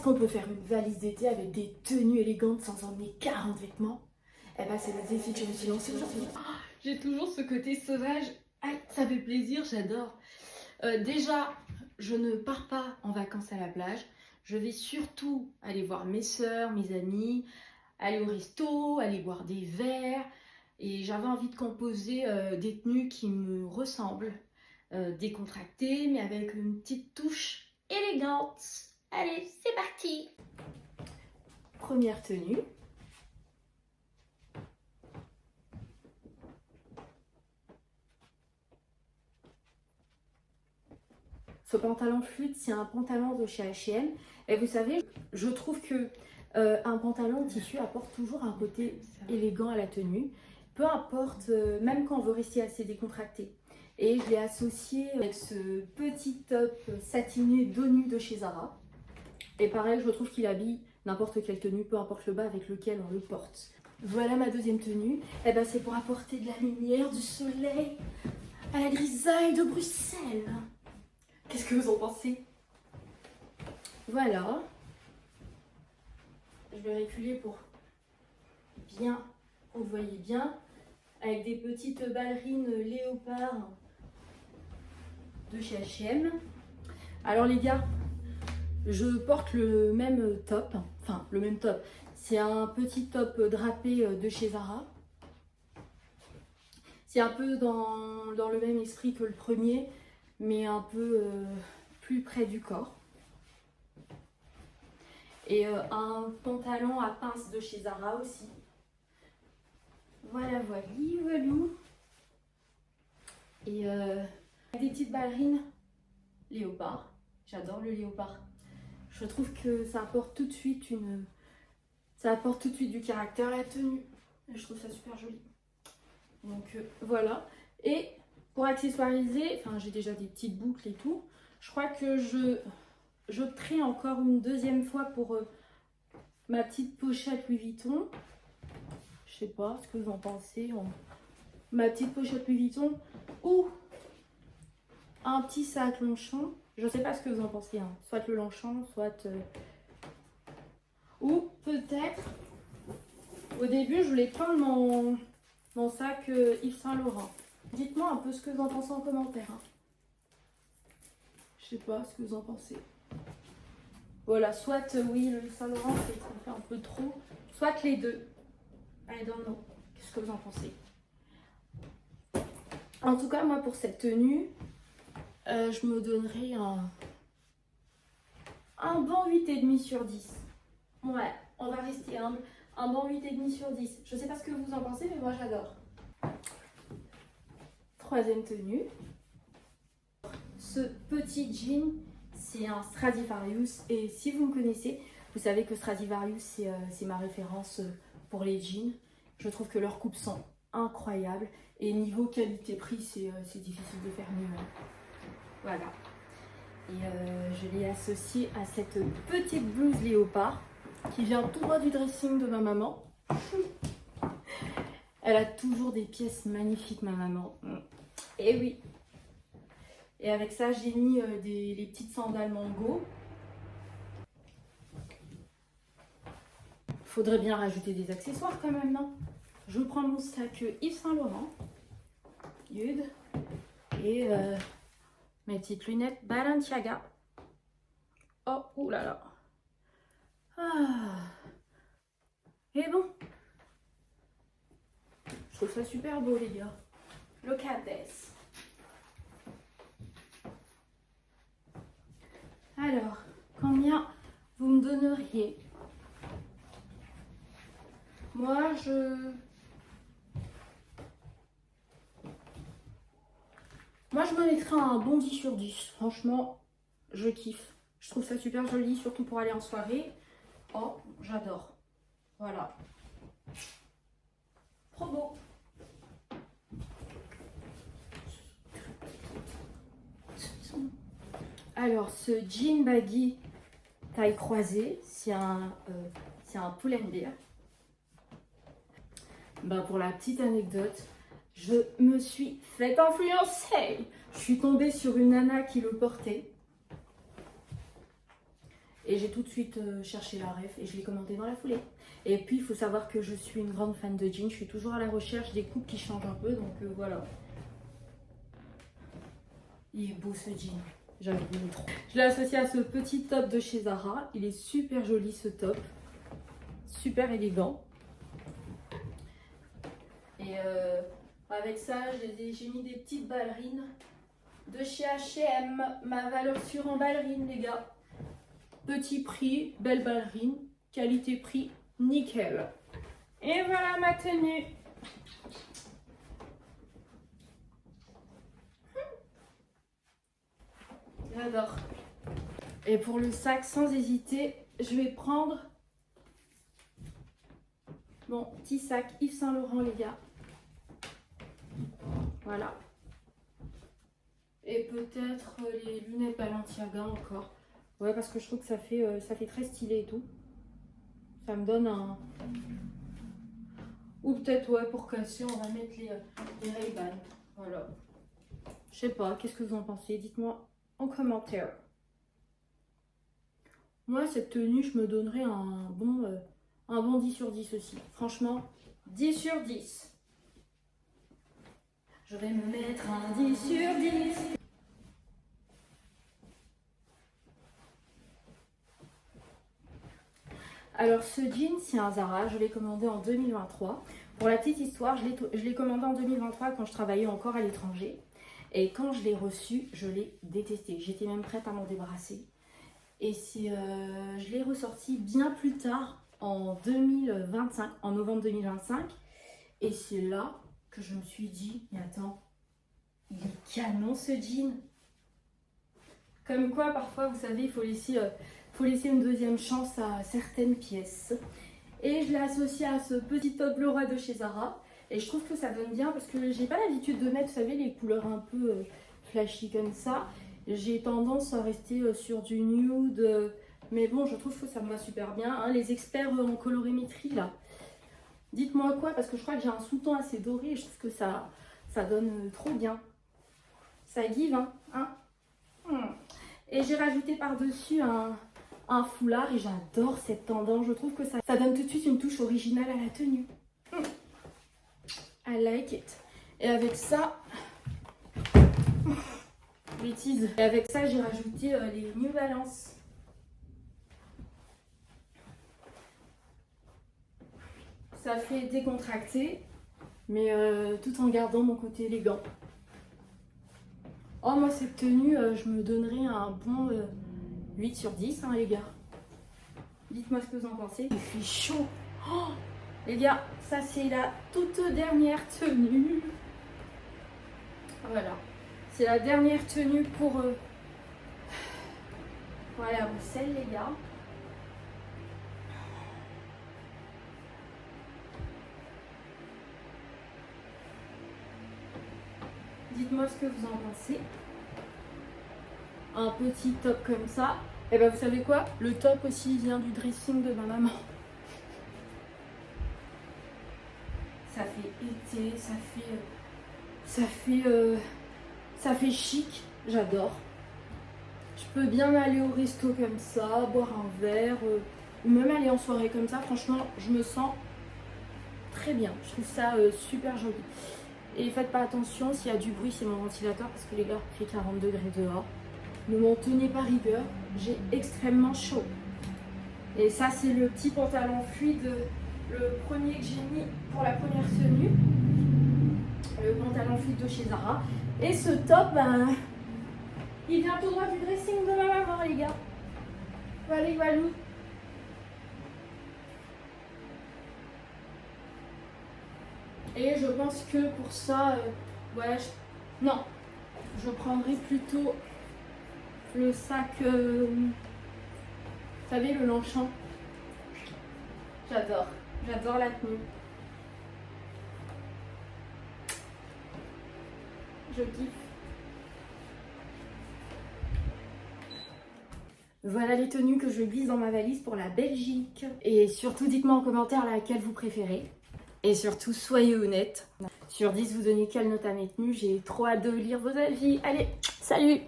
qu'on peut faire une valise d'été avec des tenues élégantes sans emmener 40 vêtements? Eh ben, c'est le défi que je me suis lancé aujourd'hui. J'ai toujours ce côté sauvage. Ah, ça fait plaisir, j'adore. Déjà, je ne pars pas en vacances à la plage. Je vais surtout aller voir mes sœurs, mes amis, aller au resto, aller boire des verres. Et j'avais envie de composer des tenues qui me ressemblent, décontractées, mais avec une petite touche élégante. Allez, c'est parti! Première tenue. Ce pantalon flûte, c'est un pantalon de chez H&M. Et vous savez, je trouve que un pantalon en tissu apporte toujours un côté élégant à la tenue. Peu importe, même quand on veut rester assez décontracté. Et je l'ai associé avec ce petit top satiné dos nu de chez Zara. Et pareil, je trouve qu'il habille n'importe quelle tenue, peu importe le bas avec lequel on le porte. Voilà ma deuxième tenue. Et ben, c'est pour apporter de la lumière, du soleil à la grisaille de Bruxelles. Qu'est-ce que vous en pensez? Voilà. Je vais reculer pour bien, vous voyez bien, avec des petites ballerines léopard de chez H&M. Alors les gars, je porte le même top, enfin le même top. C'est un petit top drapé de chez Zara. C'est un peu dans le même esprit que le premier, mais un peu plus près du corps. Et un pantalon à pince de chez Zara aussi. Voilà, voilou. Et des petites ballerines léopard. J'adore le léopard. Je trouve que ça apporte tout de suite du caractère à la tenue. Et je trouve ça super joli. Donc voilà. Et pour accessoiriser, enfin j'ai déjà des petites boucles et tout. Je crois que j'opterai encore une deuxième fois pour ma petite pochette Louis Vuitton. Je sais pas ce que vous en pensez. Ma petite pochette Louis Vuitton ou un petit sac Longchamp. Je sais pas ce que vous en pensez. Hein. Soit le Longchamp, soit... Ou peut-être... Au début, je voulais prendre mon sac Yves Saint Laurent. Dites-moi un peu ce que vous en pensez en commentaire. Hein. Je sais pas ce que vous en pensez. Voilà, soit oui, le Yves Saint Laurent, c'est un peu trop. Soit les deux. I don't know. Qu'est-ce que vous en pensez? En tout cas, moi, pour cette tenue, je me donnerais un bon 8,5 sur 10. Ouais, on va rester humble. Un bon 8,5 sur 10. Je sais pas ce que vous en pensez, mais moi, j'adore. Troisième tenue. Ce petit jean, c'est un Stradivarius. Et si vous me connaissez, vous savez que Stradivarius, c'est ma référence pour les jeans. Je trouve que leurs coupes sont incroyables. Et niveau qualité-prix, c'est difficile de faire mieux. Voilà. Et je l'ai associé à cette petite blouse léopard qui vient tout droit du dressing de ma maman. Elle a toujours des pièces magnifiques, ma maman. Et oui. Et avec ça, j'ai mis les petites sandales Mango. Faudrait bien rajouter des accessoires quand même, non? Je prends mon sac Yves Saint Laurent. Good. Et mes petites lunettes Balenciaga. Oh, oulala. Ah. Et bon. Je trouve ça super beau, les gars. Look at this. Alors, combien vous me donneriez? Moi, je me mettrais un bon 10 sur 10. Franchement, je kiffe. Je trouve ça super joli, surtout pour aller en soirée. Oh, j'adore. Voilà. Trop beau. Alors, ce jean baggy taille croisée, c'est un Pull&Bear. Ben, pour la petite anecdote, je me suis fait influencer. Je suis tombée sur une nana qui le portait. Et j'ai tout de suite cherché la ref et je l'ai commandé dans la foulée. Et puis il faut savoir que je suis une grande fan de jeans. Je suis toujours à la recherche des coupes qui changent un peu. Donc voilà. Il est beau ce jean. J'aime trop. Je l'ai associé à ce petit top de chez Zara. Il est super joli ce top. Super élégant. Et avec ça, j'ai mis des petites ballerines de chez H&M. Ma valeur sûre en ballerines, les gars. Petit prix, belle ballerine, qualité prix, nickel. Et voilà ma tenue. J'adore. Et pour le sac, sans hésiter, je vais prendre mon petit sac Yves Saint Laurent, les gars. Voilà. Et peut-être les lunettes Balenciaga encore. Ouais, parce que je trouve que ça fait très stylé et tout. Ça me donne un... Ou peut-être, ouais, pour casser, on va mettre les Ray-Ban. Voilà. Je sais pas, qu'est-ce que vous en pensez? Dites-moi en commentaire. Moi, cette tenue, je me donnerais un bon 10 sur 10 aussi. Franchement, 10 sur 10. Je vais me mettre un 10 sur 10. Alors ce jean, c'est un Zara, je l'ai commandé en 2023. Pour la petite histoire, je l'ai commandé en 2023 quand je travaillais encore à l'étranger. Et quand je l'ai reçu, je l'ai détesté. J'étais même prête à m'en débarrasser. Et je l'ai ressorti bien plus tard, en 2025, en novembre 2025. Et c'est là que je me suis dit, mais attends, il est canon ce jean. Comme quoi, parfois, vous savez, il faut laisser une deuxième chance à certaines pièces. Et je l'ai associé à ce petit top bleu roi de chez Zara. Et je trouve que ça donne bien parce que j'ai pas l'habitude de mettre, vous savez, les couleurs un peu flashy comme ça. J'ai tendance à rester sur du nude. Mais bon, je trouve que ça me va super bien. Hein. Les experts en colorimétrie, là. Dites-moi quoi, parce que je crois que j'ai un sous-ton assez doré et je trouve que ça donne trop bien. Ça give, hein. Et j'ai rajouté par-dessus un foulard et j'adore cette tendance. Je trouve que ça donne tout de suite une touche originale à la tenue. I like it. Et avec ça, bêtise. Et avec ça, j'ai rajouté les New Balance. Ça fait décontracté, mais tout en gardant mon côté élégant. Oh, moi, cette tenue, je me donnerais un bon 8 sur 10, hein, les gars. Dites-moi ce que vous en pensez. Il fait chaud. Oh, les gars, ça, c'est la toute dernière tenue. Voilà. C'est la dernière tenue pour... Voilà, Bruxelles, les gars. Dites-moi ce que vous en pensez. Un petit top comme ça. Et ben vous savez quoi? Le top aussi vient du dressing de ma maman. Ça fait été, ça fait chic. J'adore. Je peux bien aller au resto comme ça, boire un verre, ou même aller en soirée comme ça. Franchement, je me sens très bien. Je trouve ça super joli. Et faites pas attention, s'il y a du bruit, c'est mon ventilateur parce que les gars, il fait 40 degrés dehors. Ne m'en tenez pas rigueur, j'ai extrêmement chaud. Et ça, c'est le petit pantalon fluide, le premier que j'ai mis pour la première tenue. Le pantalon fluide de chez Zara. Et ce top, ben, il vient tout droit du dressing de ma maman, les gars. Voilà, voilà. Et je pense que pour ça, ouais, non, je prendrai plutôt le sac, vous savez, le Longchamp. J'adore la tenue. Je kiffe. Voilà les tenues que je glisse dans ma valise pour la Belgique. Et surtout, dites-moi en commentaire laquelle vous préférez. Et surtout, soyez honnêtes. Sur 10, vous donnez quelle note à mes tenues? J'ai trop hâte de lire vos avis. Allez, salut!